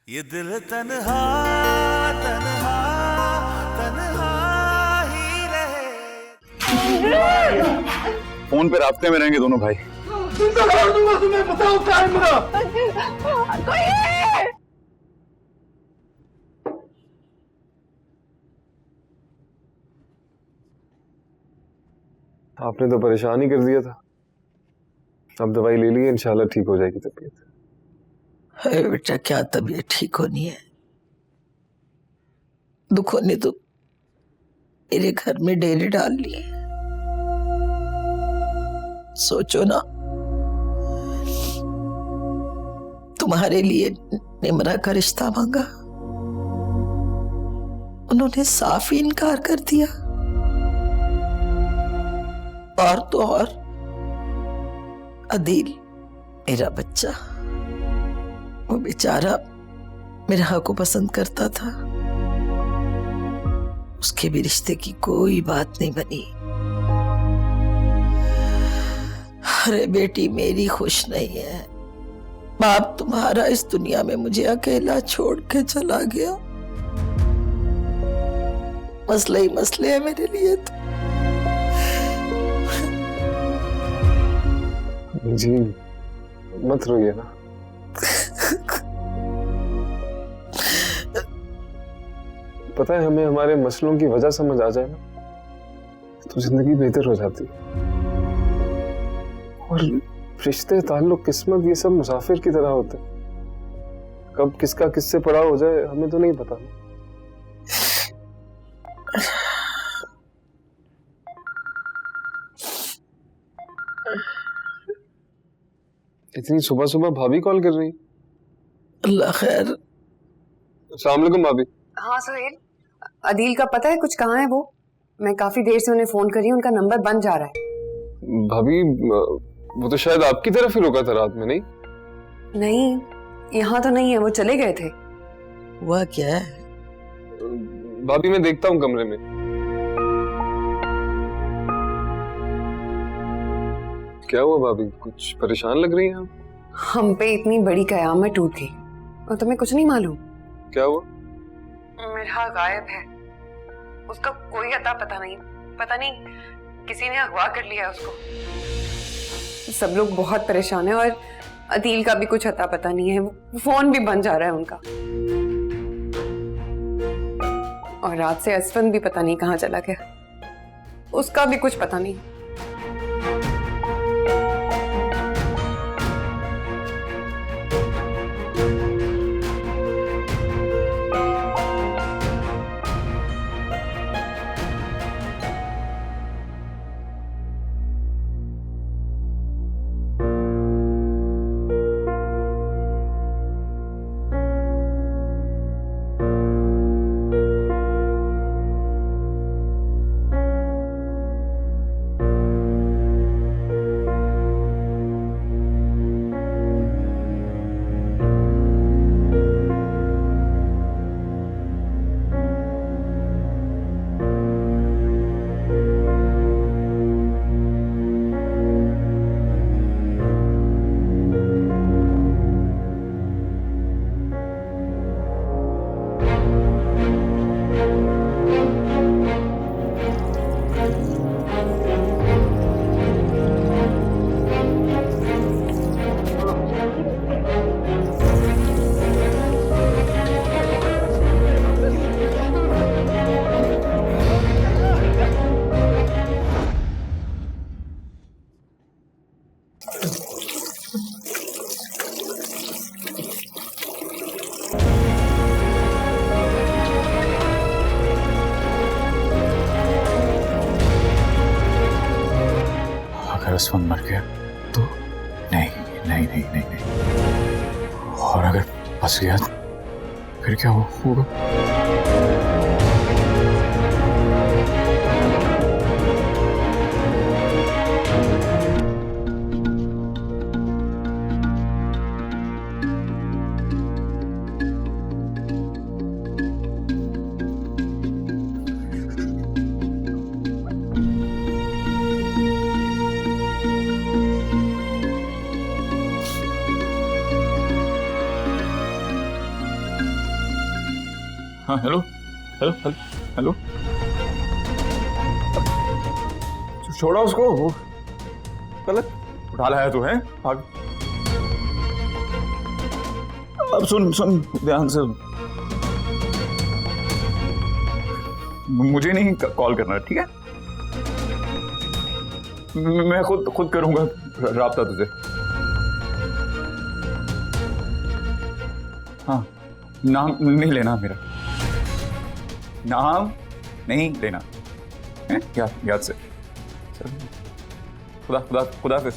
ये दिल तन्हा तन्हा तन्हा ही रहे। फोन पे रास्ते में रहेंगे दोनों भाई। जिंदा कर दूंगा तुम्हें, बताओ क्या है मेरा। आपने तो परेशान ही कर दिया था। अब दवाई ले ली है, इंशाल्लाह ठीक हो जाएगी तबीयत। अरे बेटा, क्या तबीयत ठीक होनी है। दुखों ने तो मेरे घर में डेरे डाल लिए। सोचो ना, तुम्हारे लिए निमरा का रिश्ता मांगा, उन्होंने साफ ही इनकार कर दिया। और तो और अदील मेरा बच्चा, वो बेचारा मिराह को पसंद करता था, उसके भी रिश्ते की कोई बात नहीं बनी। अरे बेटी मेरी खुश नहीं है, बाप तुम्हारा इस दुनिया में मुझे अकेला छोड़ के चला गया। मसले ही मसले है मेरे लिए तो। जी मत रोइए ना। पता है, हमें हमारे मसलों की वजह समझ आ जाए ना तो जिंदगी बेहतर हो जाती है। और रिश्ते, ताल्लुक, किस्मत, ये सब मुसाफिर की तरह होते हैं। कब किसका किससे पड़ा हो जाए हमें तो नहीं पता। इतनी सुबह सुबह भाभी कॉल कर रही। अल्लाह खैर। अस्सलाम वालेकुम भाभी। हाँ सुहेल, अदील का पता है कुछ कहाँ है वो? मैं काफी देर से उन्हें फोन कर रही हूँ, उनका नंबर बंद जा रहा है। भाभी वो तो शायद आपकी तरफ ही रुका था रात में। नहीं नहीं, यहाँ तो नहीं है, वो चले गए थे। हुआ क्या है? भाभी मैं देखता हूँ कमरे में। क्या हुआ भाभी, कुछ परेशान लग रही हैं आप? हम पे इतनी बड़ी कयामत टूट गई और तुम्हें कुछ नहीं मालूम। क्या हुआ? मिराह गायब है, उसका कोई अता पता नहीं। पता नहीं किसी ने अगवा कर लिया उसको। सब लोग बहुत परेशान हैं और अदील का भी कुछ अता पता नहीं है। फोन भी बंद जा रहा है उनका। और रात से असफन भी पता नहीं कहाँ चला गया, उसका भी कुछ पता नहीं। असफन मर गया तो? नहीं नहीं नहीं नहीं नहीं। और अगर फंस गया फिर क्या होगा? हाँ हेलो हेलो हेलो हेलो, छोड़ा उसको, वो गलत उठा लाया तू है। भाग। अब सुन सुन ध्यान से, मुझे नहीं कॉल करना, ठीक है? मैं खुद करूंगा राब्ता तुझे। हाँ, नाम नहीं लेना मेरा, नाम नहीं लेना है, याद से। खुदा खुदा खुदा हाफिज़।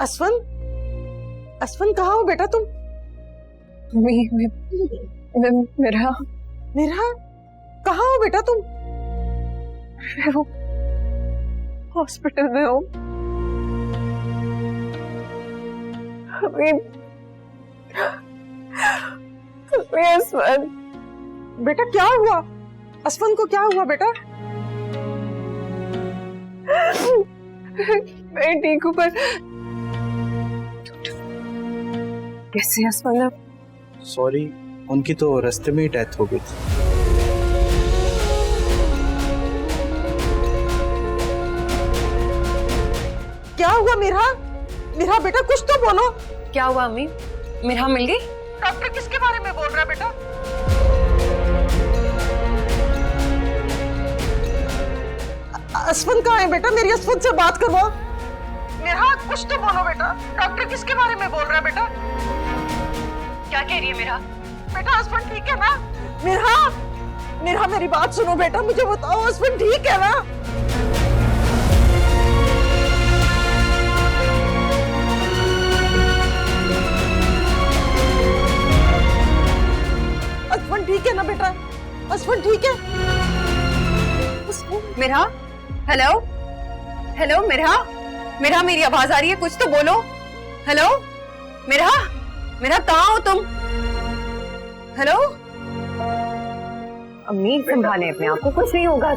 असफन, असफन कहाँ हो बेटा तुम? मेरा मेरा कहाँ हो बेटा तुम? वो हॉस्पिटल में हूँ। असफन बेटा क्या हुआ? असफन को क्या हुआ बेटा? मैं ठीक हूँ, पर कैसे असफन? सॉरी, उनकी तो रास्ते में ही डेथ हो गई थी। क्या हुआ मेरा? मेरा बेटा कुछ तो बोलो। क्या हुआ अम्मी? मेरा मिल गई? डॉक्टर किसके बारे में बोल रहा है बेटा? असफन कहाँ है बेटा? मेरी असफन से बात करवाओ। मेरा कुछ तो बोलो बेटा, डॉक्टर किसके बारे में बोल रहा है बेटा? क्या कह रही है मेरा? बेटा असफन ठीक है ना? मेरा मेरी बात सुनो बेटा, मुझे बताओ असफन ठीक है ना? असफन ठीक है ना बेटा? असफन ठीक है? मेरा, हेलो हेलो, मेरा मेरी आवाज आ रही है? कुछ तो बोलो। हेलो मेरा कहाँ हो तुम? हेलो अम्मी, संभालें अपने आप को, कुछ नहीं होगा।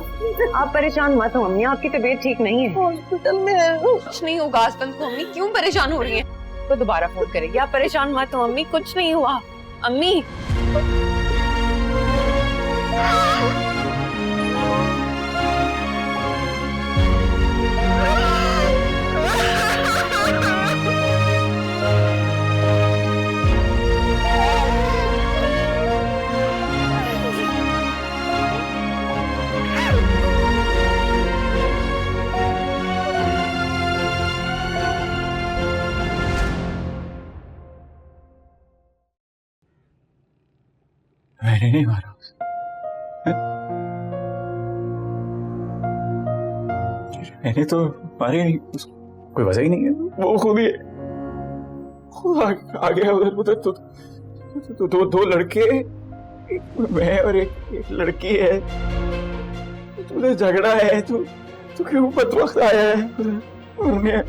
आप परेशान मत हो अम्मी, आपकी तबीयत ठीक नहीं है। हॉस्पिटल में कुछ नहीं होगा असफन को। अम्मी क्यों परेशान हो रही हैं? तो दोबारा फोन करेगी। आप परेशान मत हो अम्मी, कुछ नहीं हुआ अम्मी। मैंने नहीं मारा उसे। मैंने तो मारी नहीं, उसको कोई वजह ही नहीं है। वो खुद ही खुद आ गया उधर। तो दो लड़के, मैं और एक लड़की है। तुझे झगड़ा है, तू क्यों बदवक्त आया है उन्हें?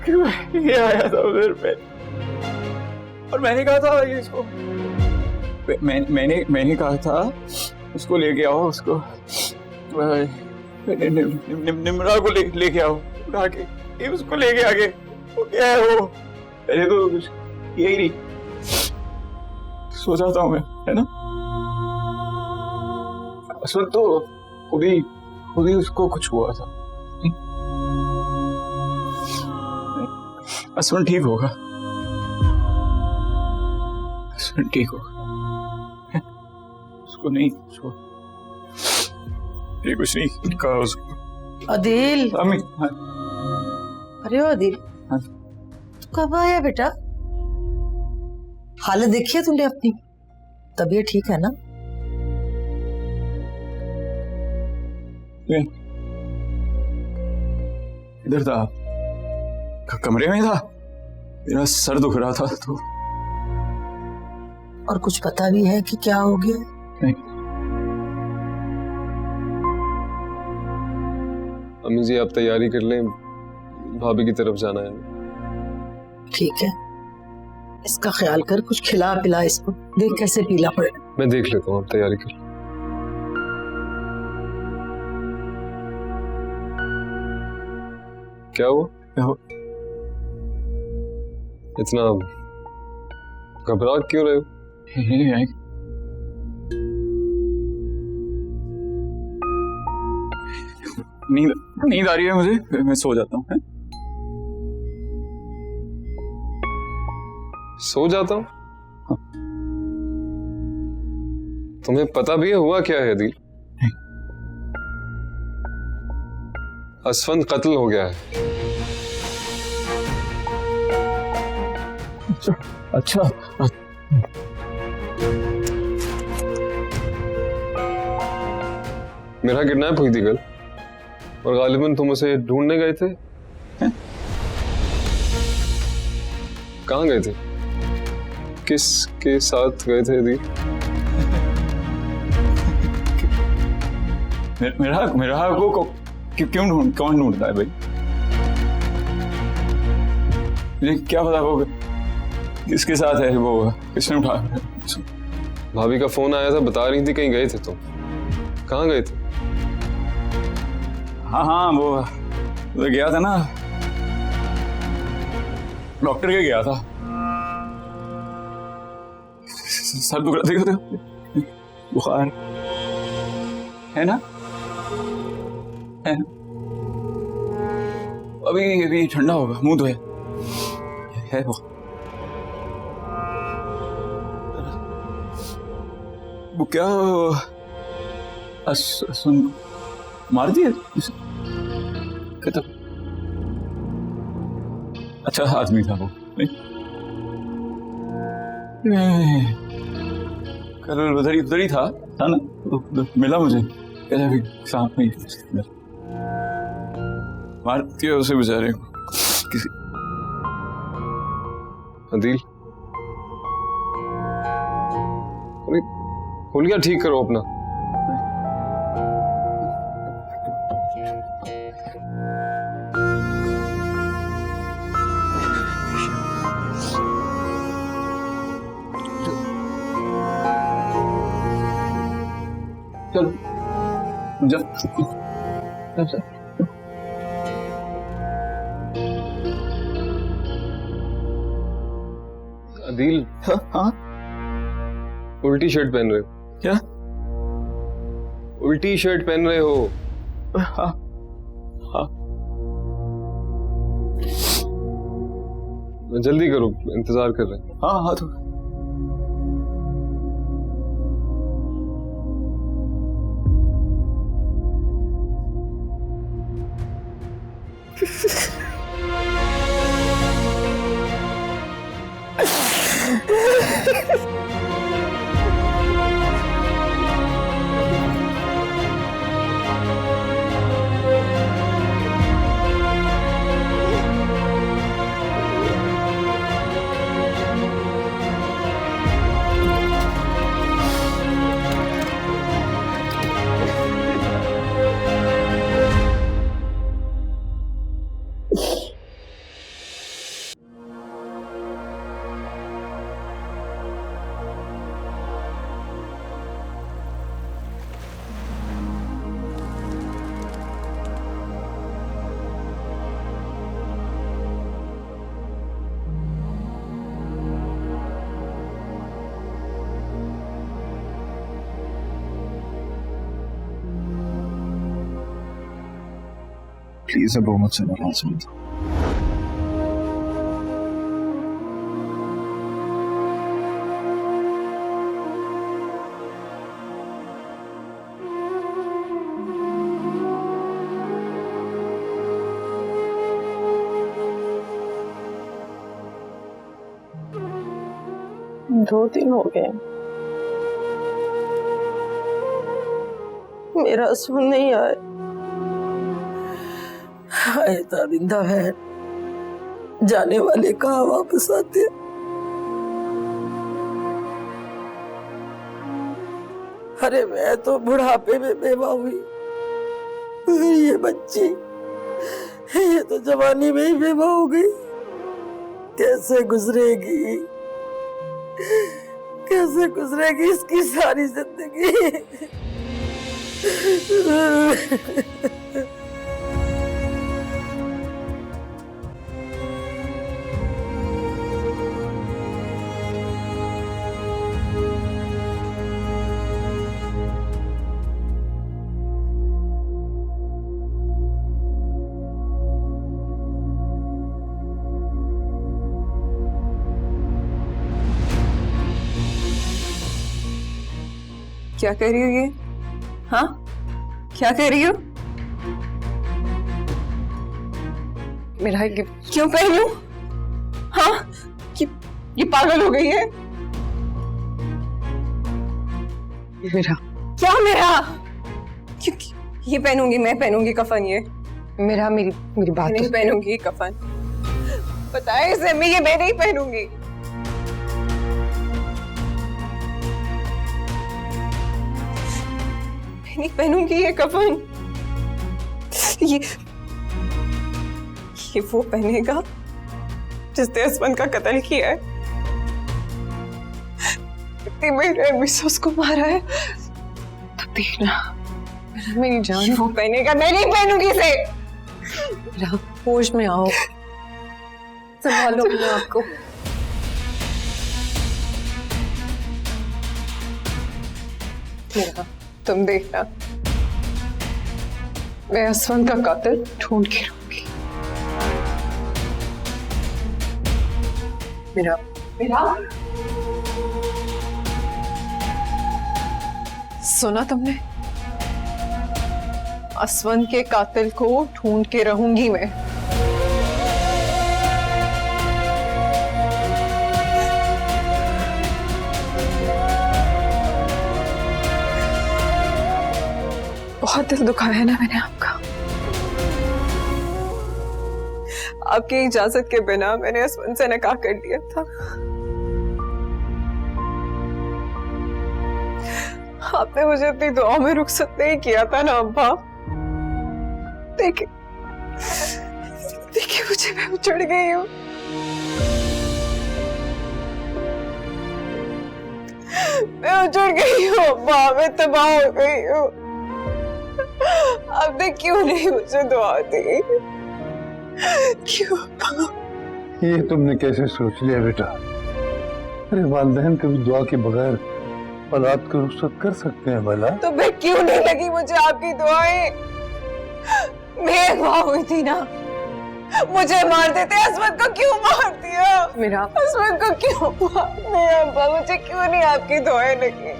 क्यों ये आया था उधर पे? और मैंने कहा था ये इसको, मैंने कहा था उसको लेके आओ, उसको निम्रा को लेके आओ, उठा के ये उसको लेके आगे। वो क्या है वो? पहले तो कुछ यही नहीं सोचा था मैं, है ना? असवंत तो खुद ही उसको कुछ हुआ था। असवंत ठीक होगा, असवंत ठीक होगा। उसको नहीं, उसको ये कुछ नहीं कहा उसको। अदिल, अम्मी। हाँ। अरे ओ अदिल, हाँ। तू कब आया बेटा? हालत देखी है तुमने अपनी? तबीयत ठीक है ना? इधर था, कमरे में था, मेरा सर दुख रहा था तो। और कुछ पता भी है कि क्या हो गया? नहीं। अम्मी जी आप तैयारी कर लें, भाभी की तरफ जाना है। ठीक है, इसका ख्याल कर, कुछ खिला पिला इसको, देख कैसे पीला पड़े। मैं देख लेता हूँ, आप तैयारी कर लें। क्या हुआ? क्या हुआ? इतना घबरा क्यों रहे हो? नींद आ रही है मुझे, मैं सो जाता हूँ। सो जाता हूँ? हाँ। तुम्हें पता भी है हुआ क्या है अदिल? असवंत कत्ल हो गया है। अच्छा, मेरा किडनैप हुई थी कल, और गालिबन तुम उसे ढूंढने गए थे। कहाँ गए थे? किसके साथ गए थे अदिल? मेरा को क्यों कौन ढूंढता है भाई? मुझे क्या पता वो किसके साथ है, वो किसने उठाया? भाभी का फोन आया था, बता रही थी कहीं गए थे तुम। कहाँ गए थे? हाँ, वो गया था ना, डॉक्टर के गया था। सर दुख रहा था, बुखार है ना? अभी ठंडा होगा, मुंह धोए है वो क्या सुन मार दिया कहता। अच्छा आदमी था वो, नहीं कल उधर ही था ना, तो मिला मुझे, कहता कि साथ में मार दिया उसे बेचारे को किसी। अदिल, होलिया ठीक करो अपना। चलो जा। अदिल, हाँ उल्टी शर्ट पहन रहे हो क्या? उल्टी शर्ट पहन रहे हो। हाँ हाँ जल्दी करो, इंतजार कर रहे हैं। हाँ तो प्लीज अब रो मत, सुनो ना, सुनो। दो दिन हो गए मेरा सुन नहीं आए। हाय ताबिंदा बहन, जाने वाले कहाँ वापस आते हैं। अरे मैं तो बुढ़ापे में बेवा हुई, ये बच्ची ये तो जवानी में ही बेवा हो गई। कैसे गुजरेगी, कैसे गुजरेगी इसकी सारी जिंदगी। क्या कह रही हो ये? हाँ, क्या कह रही हो? मेरा ये क्यों पहनूं? हाँ, ये पागल हो गई है। मेरा क्या मेरा? क्यों ये पहनूंगी? मैं पहनूंगी कफन। ये मेरा मेरी बात नहीं पहनूंगी कफन। बताए इसे, मैं नहीं पहनूंगी। नहीं पहनूंगी ये कफन। ये वो पहनेगा जिसने असमत का कत्ल किया है। इतनी बेरहमी से उसको मारा है। तो देखना मेरी जान, वो पहनेगा, मैं नहीं पहनूंगी इसे। मेरा होश में आओ, संभालो अपने आप को। मेरा तुम देखना, मैं असमत का कातिल ढूंढ के रहूंगी। मेरा सुना तुमने? असमत के कातिल को ढूंढ के रहूंगी मैं। बहुत दिल दुखाया है ना मैंने आपका। आपकी इजाजत के बिना मैंने असमत से निकाह कर दिया था। आपने मुझे अपनी दुआ में रुखसत नहीं किया था ना अब्बा। देखिए मुझे, मैं उजड़ गई हूँ। मैं उजड़ गई हूँ अब्बा, मैं तबाह हो गई हूँ। आपने क्यों नहीं मुझे दुआ दी? क्यों? ये तुमने कैसे सोच लिया बेटा? अरे वालिदैन कभी दुआ के बगैर औलाद को रुखसत कर सकते हैं भला? तो मैं क्यों नहीं लगी मुझे आपकी दुआएं? मैं अगवा हुई थी ना, मुझे मार देते। असमत को क्यों मार दिया? मेरा असमत को क्यों मार दिया अब्बा? मुझे क्यों नहीं आपकी दुआएं लगी?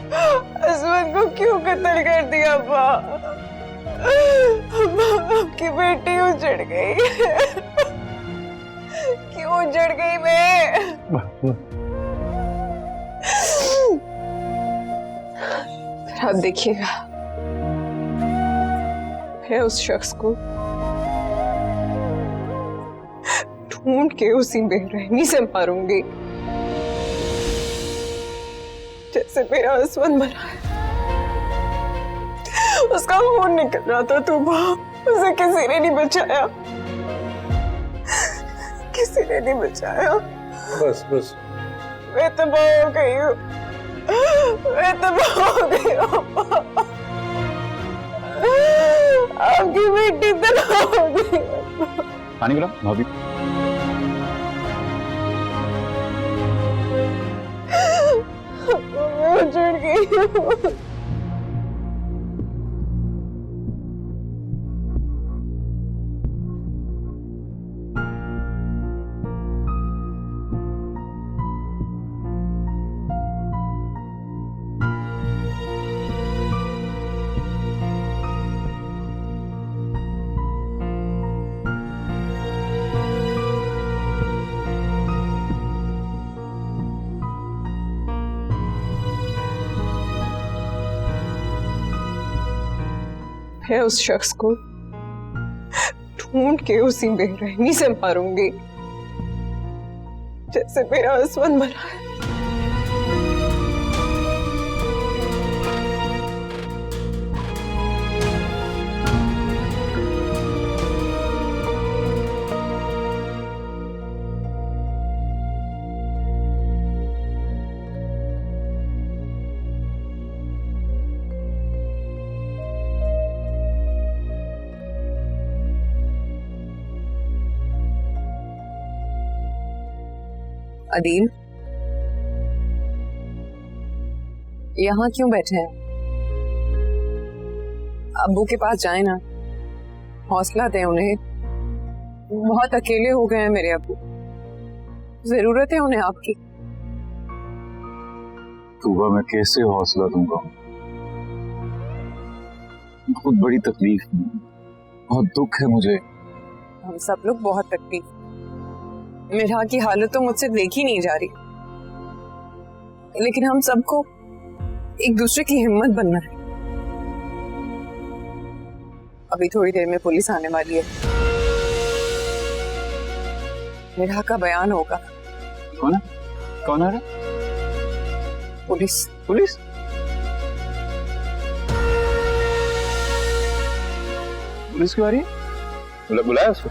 असमत को क्यों कत्ल कर दिया अब्बा? अब्बा आपकी बेटी उजड़ गई। क्यों उजड़ गई मैं? आप देखिएगा, मैं उस शख्स को ढूंढ के उसी बेरहमी से मारूंगी जैसे मेरा असमत मरा है। उसका खून निकल रहा था तो उसे किसी ने नहीं बचाया, किसी ने नहीं बचाया। बस बस, मैं तबाह हो गई हूँ, मैं तबाह हो गई हूँ। आपकी बेटी तबाह हो गई। पानी पिला भाभी। मैं उजड़ गई हूँ। मैं उस शख्स को ढूंढ के उसी बेरहमी से मारूंगी जैसे मेरा हस्बैंड मरा है। अदील, यहाँ क्यों बैठे हैं? अब्बू के पास जाए ना, हौसला दें उन्हें। बहुत अकेले हो गए हैं मेरे अब्बू, जरूरत है उन्हें आपकी। तूबा, मैं कैसे हौसला दूंगा? बहुत बड़ी तकलीफ में, बहुत दुख है मुझे। हम सब लोग बहुत तकलीफ। मेरा की हालत तो मुझसे देखी नहीं जा रही, लेकिन हम सबको एक दूसरे की हिम्मत बनना है। अभी थोड़ी देर में पुलिस आने वाली है, मेरा का बयान होगा। कौन है? कौन आ रहा? पुलिस। पुलिस? पुलिस क्यों आ रही है? बुलाया उसको?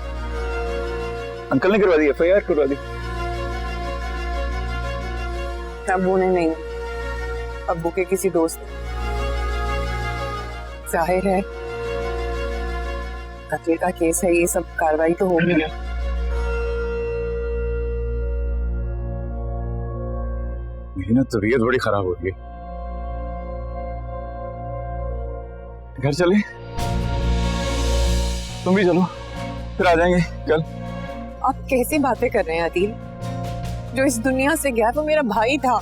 अंकल ने करवा दी, FIR करवा दी। अब्बू ने नहीं, अब्बू के किसी दोस्त ने। जाहिर है कत्ल का केस है, ये सब कार्रवाई तो होगी ना। मेरी ना तबीयत बड़ी खराब हो गई। घर चले? तुम भी चलो, फिर आ जाएंगे कल। आप कैसी बातें कर रहे हैं अदील? जो इस दुनिया से गया वो मेरा भाई था।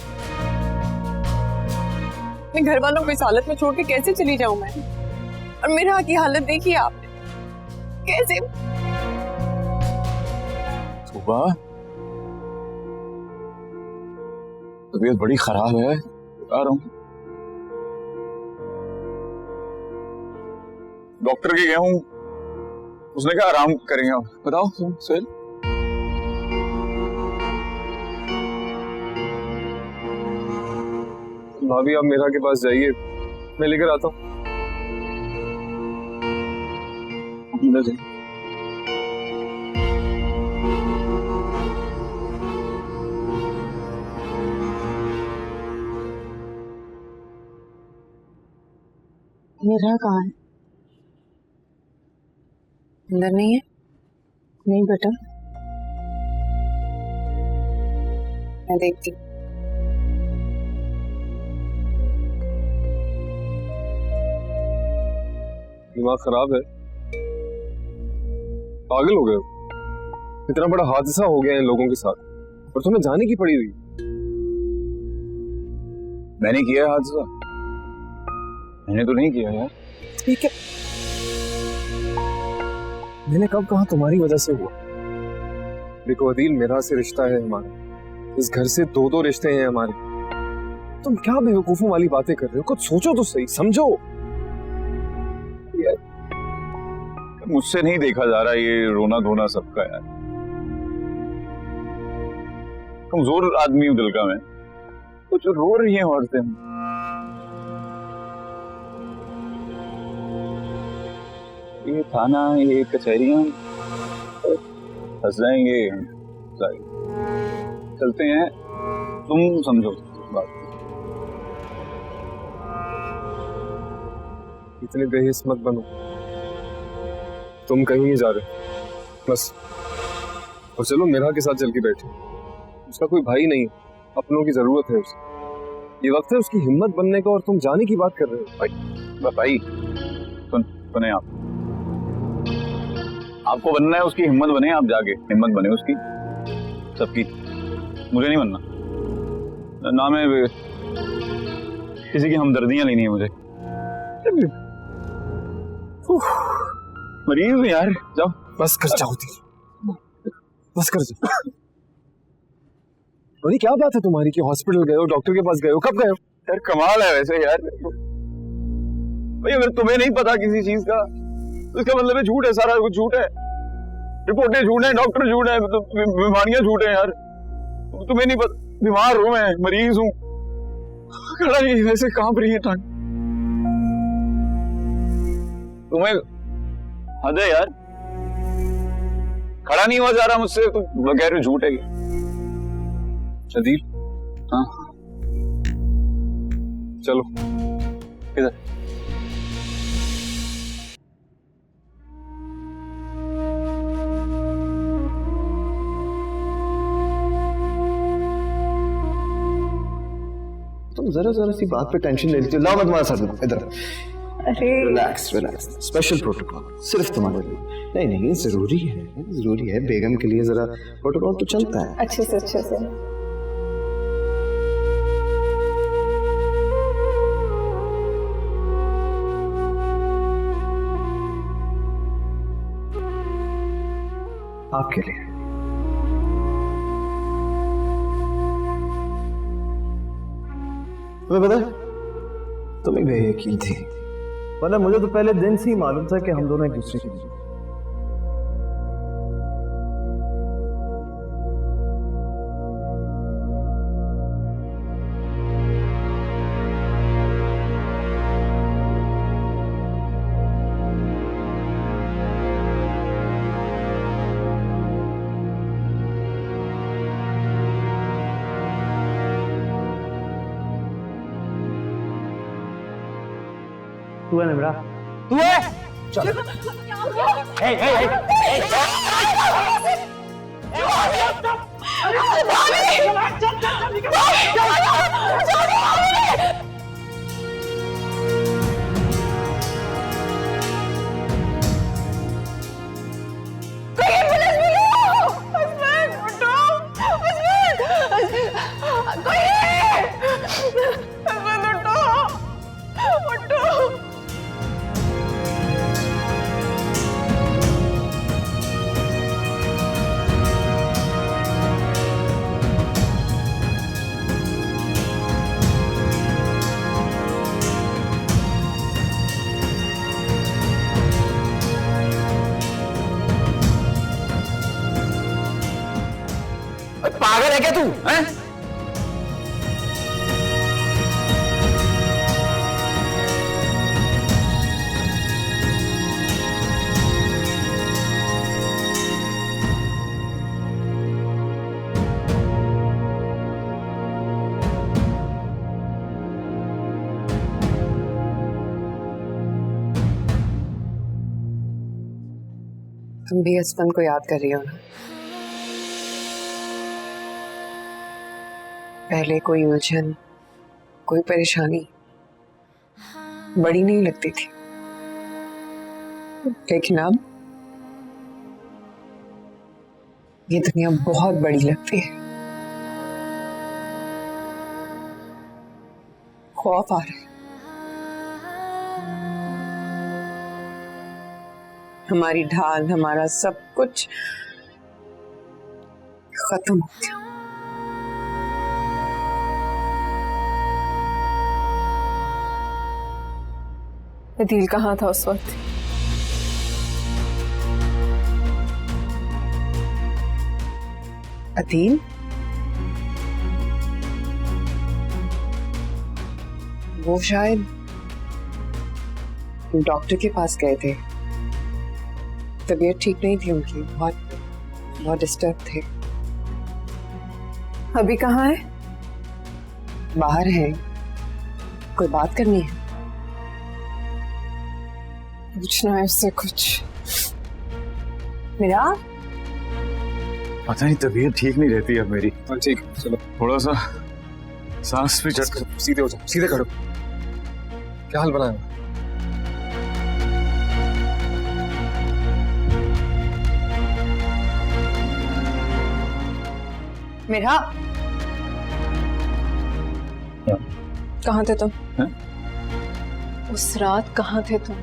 मैं घर वालों को इस हालत में छोड़ के कैसे चली जाऊं मैं? और मेरा की हालत देखिए आपने, कैसे। सुबह तबीयत बड़ी खराब है, बता रहा हूं। डॉक्टर के गया हूं, उसने कहा आराम करेंगे आप। बताओ सुहेल। भाभी आप मेरा के पास जाइए, मैं लेकर आता हूँ। मेरा कहाँ है? अंदर नहीं है? नहीं बेटा, मैं देखती हूँ। दिमाग खराब है, पागल हो गए हो। इतना बड़ा हादसा हो गया इन लोगों के साथ और तुम्हें जाने की पड़ी हुई। मैंने किया हादसा? मैंने तो नहीं किया यार। ठीक है, मैंने कब कहा तुम्हारी वजह से हुआ? देखो अदील, मेरा से रिश्ता है हमारा, इस घर से दो रिश्ते हैं हमारे। तुम क्या बेवकूफों वाली बातें कर रहे हो? कुछ सोचो तो सही, समझो। मुझसे नहीं देखा जा रहा ये रोना धोना सबका यार। कमजोर आदमी हूं दिल का मैं, कुछ रो रही हैं औरतें। ये थाना, ये कचहरियां, फंस जाएंगे। चलते हैं, तुम समझो बात। इतने बेहिस मत बनो, तुम कहीं नहीं जा रहे बस। और चलो मेरा के साथ चल के बैठे, उसका कोई भाई नहीं, अपनों की जरूरत है उसे। ये वक्त है उसकी हिम्मत बनने का और तुम जाने की बात कर रहे हो। भाई सुने आप, आपको बनना है उसकी हिम्मत बने, आप जाके हिम्मत बने उसकी सबकी। मुझे नहीं बनना ना, मैं किसी की हमदर्दियां लेनी है मुझे। मरीज हूँ यार, जाओ। बस कर जाओ, बस कर जाओ। अरे क्या बात है तुम्हारी कि हॉस्पिटल गए हो, डॉक्टर के पास गए हो, कब गए हो? यार कमाल है वैसे यार, भाई अगर तुम्हें नहीं पता किसी चीज का तो इसका मतलब है झूठ है, सारा कुछ झूठ है, रिपोर्टें झूठ है, डॉक्टर झूठ है, बीमारियां झूठ है यार। तुम्हें नहीं पता, बीमार हूं मैं, मरीज हूं। खड़ा नहीं वैसे कांप रही है टांग। तुम्हें हद है यार, खड़ा नहीं हुआ जा रहा मुझसे, तो कह रहे हो झूठ है। अदील, हाँ चलो। किधर? तुम जरा जरा सी बात पे टेंशन ले लेती हो। लाओ मैं तुम्हारे साथ हूं, इधर। अरे रिलैक्स रिलैक्स, स्पेशल प्रोटोकॉल सिर्फ तुम्हारे लिए। नहीं नहीं, जरूरी है बेगम के लिए, जरा प्रोटोकॉल तो चलता है। अच्छे से आपके लिए तुम्हें पता है, तुम एक बेयकीन थी, वरना मुझे तो पहले दिन से ही मालूम था कि हम दोनों एक दूसरे के लिए। तू है निमरा, तू है। चल पागल है क्या तू? हैं? तुम भी हस्बैंड को याद कर रही हो ना? पहले कोई उलझन, कोई परेशानी बड़ी नहीं लगती थी, लेकिन अब ये दुनिया बहुत बड़ी लगती है। खौफ आ रहा है। हमारी ढाल, हमारा सब कुछ खत्म हो गया। अदील कहाँ था उस वक्त? अदील? वो शायद डॉक्टर के पास गए थे, तबीयत ठीक नहीं थी उनकी, बहुत डिस्टर्ब थे। अभी कहाँ है? बाहर है, कोई बात करनी है? पूछना है उससे कुछ। मेरा पता नहीं, तबीयत ठीक नहीं रहती अब मेरी। हाँ ठीक है, चलो थोड़ा सा सांस भी चढ़। सीधे हो जाओ, सीधे खड़ो। क्या हाल बनाया? मेरा कहाँ थे तुम? है? उस रात कहाँ थे तुम?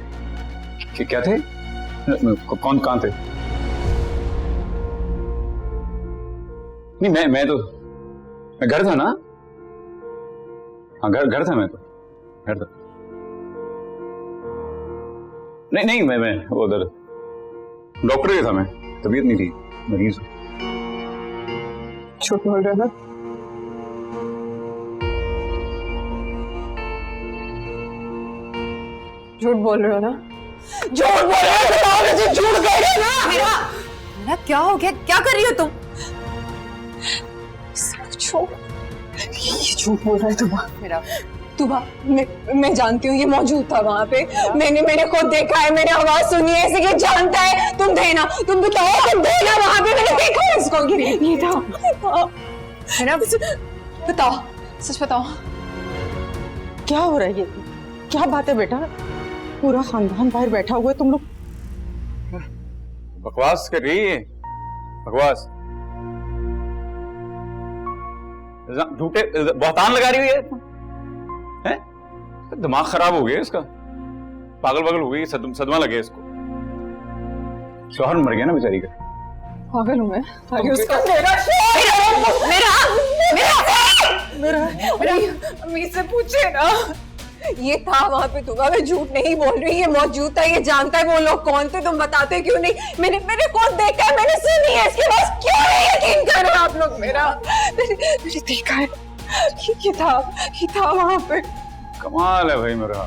क्या थे? कौन कहाँ थे? नहीं, मैं घर था ना। हाँ, घर था, मैं तो घर था। नहीं नहीं, मैं वो उधर डॉक्टर के था, मैं तबीयत नहीं थी, मरीज हूँ। झूठ बोल रहे हो ना? झूठ बोल रहे हो ना? झूठ बोल रहे हो? बताओ मुझे, झूठ कह रहे हो ना? मेरा क्या हो गया? क्या कर रही हो तुम? ये झूठ बोल रहा है तुबा। मैं जानती हूँ ये मौजूद था वहाँ पे। मैंने खुद देखा है, मैंने आवाज सुनी है, ऐसे ये जानता है। तुम थे ना, तुम बताओ, तुम थे ना वहाँ पे? मैंने देखा है इसको। ये था मेरा। बताओ, सच बताओ, क्या हो रहा है? ये क्या बात है बेटा? पूरा खानदान बाहर बैठा हुआ है, तुम लोग बकवास कर रही है, बकवास, झूठे बहतान लगा रही है। दिमाग खराब हो गया इसका, पागल हो गई, सदमा लगे इसको। शौहर मर गया ना बेचारी का। पागल हूँ मैं? मेरा से पूछे ना। ये था वहाँ पे तुबा, मैं झूठ नहीं बोल रही, ये मौजूद था, ये जानता है वो लोग कौन थे। तुम बताते क्यों नहीं? मैंने खुद देखा है, मैंने सुनी है, इसके पास क्यों नहीं यकीन कर रहे आप लोग? मैंने देखा है, ये था वहाँ पे। कमाल है भाई मेरा,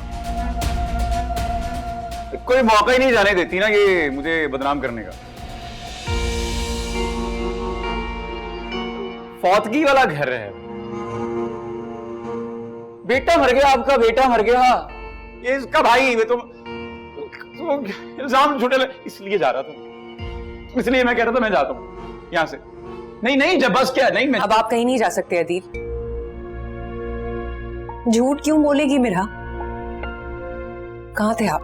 कोई मौका ही नहीं जाने देती ना ये मुझे बदनाम करने का। फौतगी वाला घर है, बेटा मर गया, आपका बेटा मर गया, ये इसका भाई, तो इल्जाम झूठे इसलिए जा रहा था, इसलिए मैं कह रहा था मैं जाता हूं यहां से। नहीं जब बस क्या, नहीं मैं अब आप कहीं नहीं जा सकते अदील। झूठ क्यों बोलेगी मेरा? कहाँ थे आप?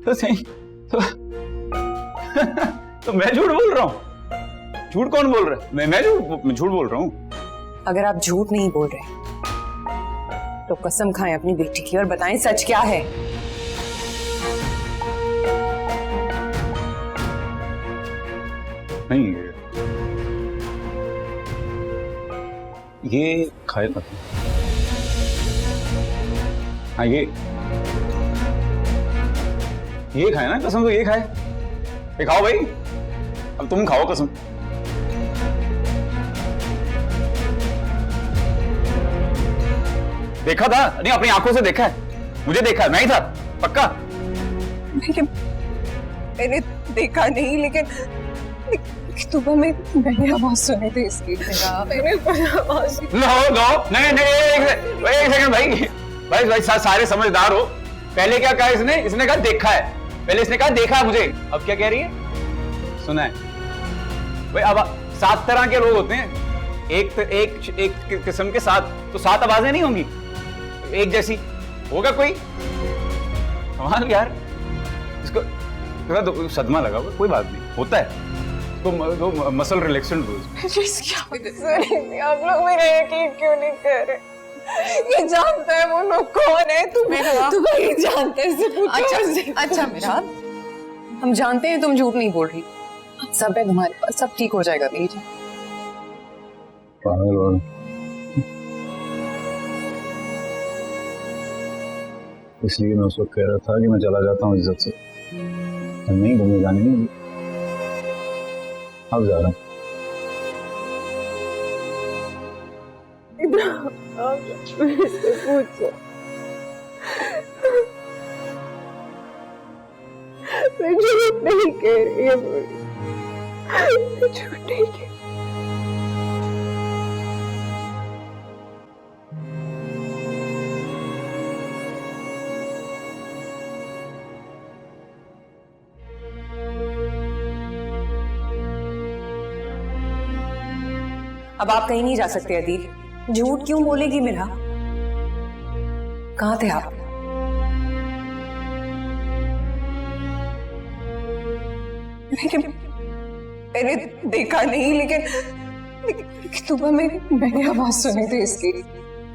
तो सही तो मैं झूठ बोल रहा हूँ? झूठ कौन बोल रहा है? मैं झूठ बोल रहा हूँ? अगर आप झूठ नहीं बोल रहे तो कसम खाएं अपनी बेटी की और बताएं सच क्या है। नहीं, ये खाए मत। हाँ ये खाए ना कसम, तो ये खाए, ये खाओ भाई, अब तुम खाओ कसम। देखा था? नहीं, अपनी आंखों से देखा है, मुझे देखा है, मैं ही था पक्का। मैंने देखा नहीं, लेकिन सुबह में मैंने आवाज सुनी थी इसकी। मैंने आवाज नहीं एक सेकंड भाई सारे समझदार हो। पहले क्या कहा इसने कहा देखा है, पहले इसने कहा देखा है मुझे, अब क्या कह रही है? सुना है भाई। अब 7 तरह के लोग होते हैं, एक किस्म के 7, तो 7 आवाजें नहीं होंगी एक जैसी, होगा कोई? कमाल यार, इसको तो सदमा लगा हुआ, कोई बात नहीं, होता है तो मसल रिलैक्सेंट आप लोग मेरा यकीन क्यों नहीं कर रहे? ये जानता है वो लोग कौन है। तुम ही जानते हैं, इससे पूछो। अच्छा मेरा, हम जानते हैं तुम झूठ नहीं बोल रही, सब है तुम्हारे पास, सब ठीक हो जाएगा मेरी जान। इसलिए मैं उस वक्त कह रहा था कि मैं चला जाता हूँ इज्जत से, नहीं घूमने जाने नहीं, अब जा रहा हूँ। पूछो, मैं झूठ नहीं कह रही, झूठ नहीं कह रही। अब आप कहीं नहीं जा सकते अदील। झूठ क्यों बोलेगी मेरा? कहाँ थे आप? मैंने देखा नहीं, लेकिन सुबह में मैंने आवाज सुनी थी इसकी।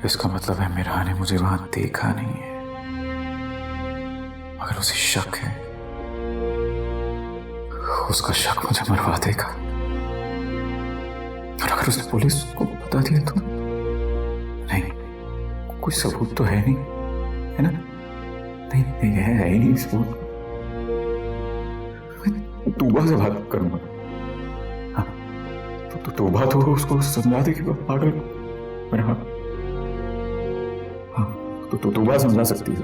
इसका मतलब है मिराह ने मुझे वहां देखा नहीं है। अगर उसे शक है, उसका शक मुझे मरवा देगा, और अगर उसने पुलिस को बता दिया तो कोई सबूत तो है नहीं, है ना? नहीं नहीं है ही नहीं सबूत। तूबा से बात करूंगा। हाँ तो तूबा तो उसको समझा दे कि पागल मेरा। हाँ तो तूबा समझा सकती है,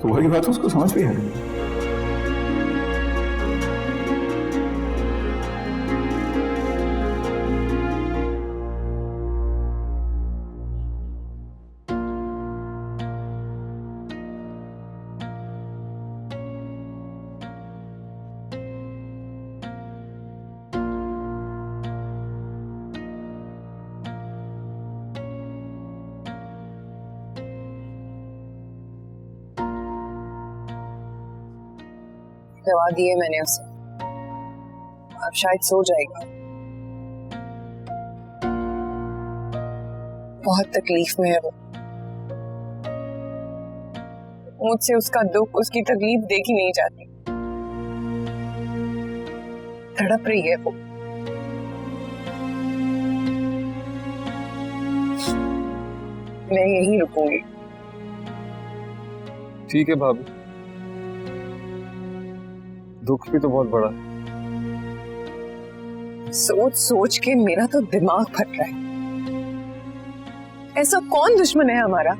तूबा की बात उसको समझ भी आ रही है। दवा दी है मैंने उसे, अब शायद सो जाएगा। बहुत तकलीफ में है वो, मुझसे उसका दुख, उसकी तकलीफ देखी नहीं जाती, तड़प रही है वो। मैं यहीं रुकूंगी। ठीक है भाभी, दुख भी तो बहुत बड़ा है। सोच सोच के मेरा तो दिमाग फट रहा है। ऐसा कौन दुश्मन है हमारा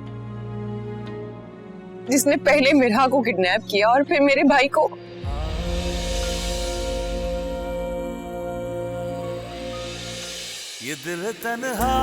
जिसने पहले मिरहा को किडनैप किया और फिर मेरे भाई को? ये दिल तन्हा